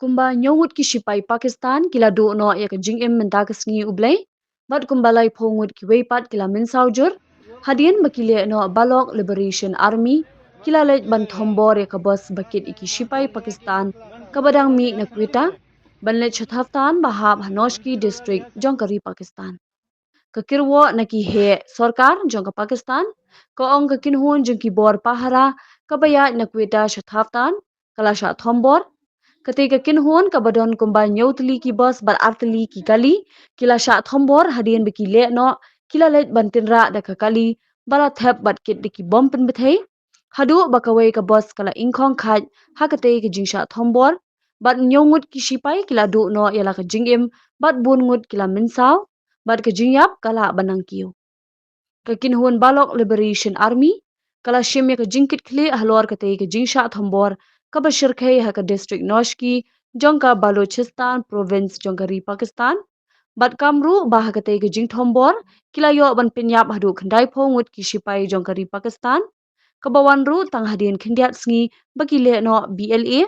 Kumba nyawut ki sipai Pakistan kila do no ya ka jingim menta ka sngi ublay bat kumba lai phongut ki weipat kila min saujur hadian bakile no Balok Liberation Army kila lej ban thombor ya ka bos bakit iki sipai Pakistan kabadang mi na kwita ban lej chathaftan bahab hanoshki district jongkari Pakistan kakirwo naki he sarkar jongka Pakistan ko ong ka kinhun jongki bor pahara kabaya na kwita chathaftan kalasha thombor ketika kinhun kabadon kumbai nyautli ki bos bar artli ki kali kila sha thombor hadien beki le no kila let bantinra da ka kali bala thep bat kit diki bom pin bethei hadu bakawai ka bos kala ingkhong khat hakate ki jingsha thombor bat nyongut ki sipai kila du no yala ka jingim bat bungut kila minsaw bat ka jingyap kala banang kiu ka kinhun Balok Liberation Army kala shimya ka jingkit khle halor kate ka jingsha thombor ka bashir khai ha ka district noshki jongka Balochistan province jongkari Pakistan bat kamru bah kate ka jing thombor kila yo ban pinyap hadu khandai phongut ki sipai jongkari Pakistan ka bawan ru tang hadin khindiat sngi bakile no BLA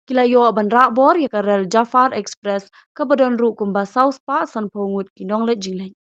kila yo ban ra bor ya ka rel Jafar Express ka badon ru kumba South Pa san phongut ki nonglet jingleng